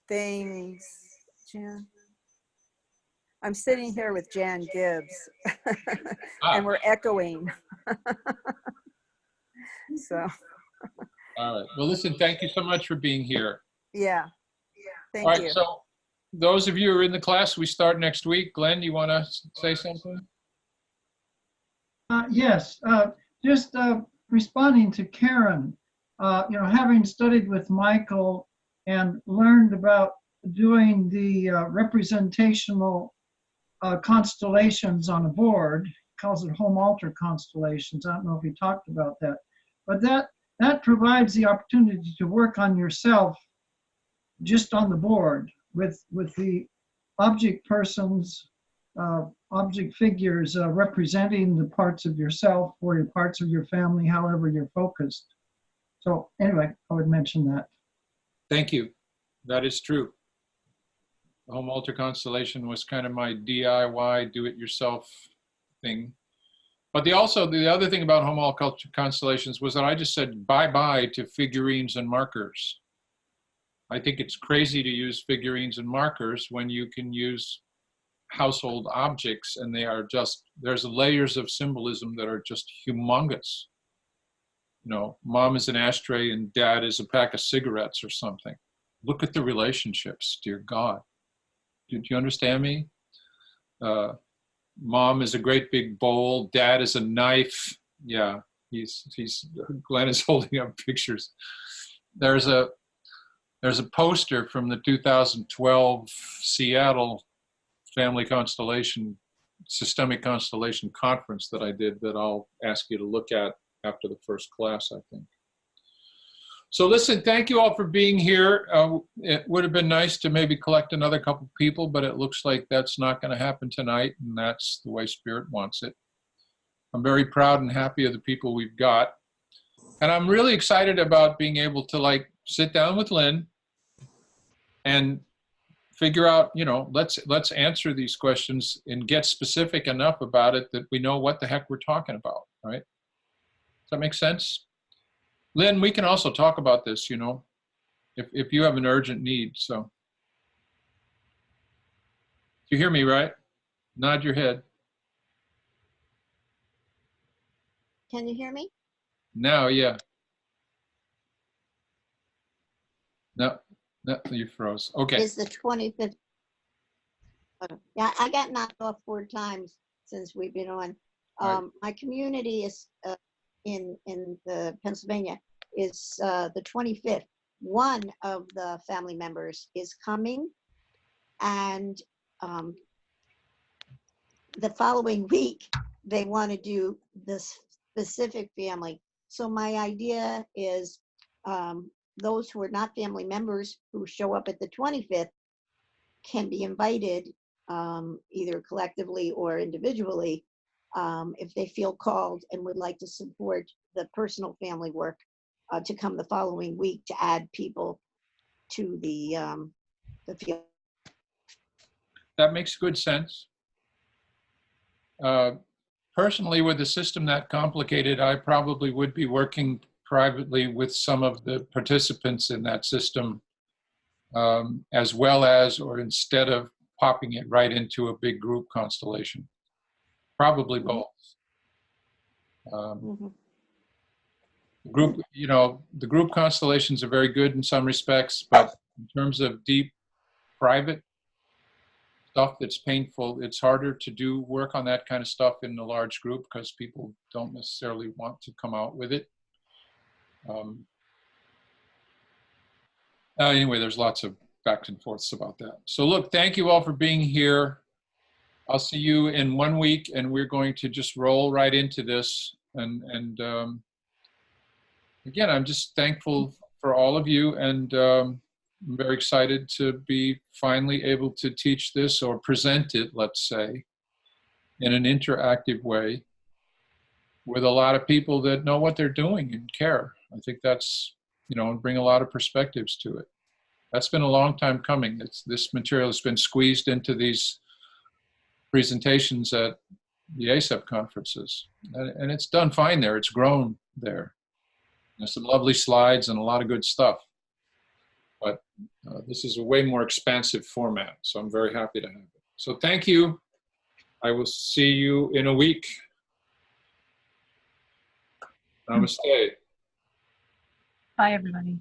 things. Jan, I'm sitting here with Jan Gibbs, and we're echoing. So All right. Well, listen, thank you so much for being here. Yeah, All thank right. you. So those of you who are in the class, we start next week. Glenn, you want to say something? Yes, just responding to Karen, having studied with Michael and learned about doing the representational constellations on a board, calls it home altar constellations. I don't know if he talked about that, but that provides the opportunity to work on yourself just on the board with the object persons, object figures representing the parts of yourself or your parts of your family, however you're focused. So anyway, I would mention that. Thank you. That is true. The home altar constellation was kind of my DIY, do-it-yourself thing. But the other thing about home altar constellations was that I just said bye-bye to figurines and markers. I think it's crazy to use figurines and markers when you can use household objects, and they are just, there's layers of symbolism that are just humongous. Mom is an ashtray and dad is a pack of cigarettes or something. Look at the relationships, dear God. Do you understand me? Mom is a great big bowl, dad is a knife. Yeah, Glenn is holding up pictures. There's a poster from the 2012 Seattle Family Constellation, Systemic Constellation Conference that I did that I'll ask you to look at after the first class, I think. So listen, thank you all for being here. It would have been nice to maybe collect another couple people, but it looks like that's not going to happen tonight, and that's the way Spirit wants it. I'm very proud and happy of the people we've got. And I'm really excited about being able to sit down with Lynn and figure out, let's answer these questions and get specific enough about it that we know what the heck we're talking about, right? Does that make sense? Lynn, we can also talk about this, if you have an urgent need, so. Do you hear me, right? Nod your head. Can you hear me? Now, yeah. No, you froze. Okay. Is the 25th. Yeah, I got knocked off 4 times since we've been on. Right. My community is in the Pennsylvania is the 25th. One of the family members is coming, and the following week they want to do this specific family. So my idea is those who are not family members who show up at the 25th can be invited either collectively or individually if they feel called and would like to support the personal family work to come the following week to add people to the field. That makes good sense. Personally, with a system that complicated, I probably would be working privately with some of the participants in that system, as well as, or instead of popping it right into a big group constellation. Probably both. The group constellations are very good in some respects, but in terms of deep private stuff that's painful, it's harder to do work on that kind of stuff in a large group because people don't necessarily want to come out with it. Anyway, there's lots of back and forths about that. So look, thank you all for being here. I'll see you in 1 week, and we're going to just roll right into this. And again, I'm just thankful for all of you, and I'm very excited to be finally able to teach this or present it, let's say, in an interactive way with a lot of people that know what they're doing and care. I think that's, and bring a lot of perspectives to it. That's been a long time coming. This material has been squeezed into these presentations at the ACEP conferences. And it's done fine there. It's grown there. There's some lovely slides and a lot of good stuff. But this is a way more expansive format, so I'm very happy to have it. So thank you. I will see you in a week. Namaste. Bye, everybody.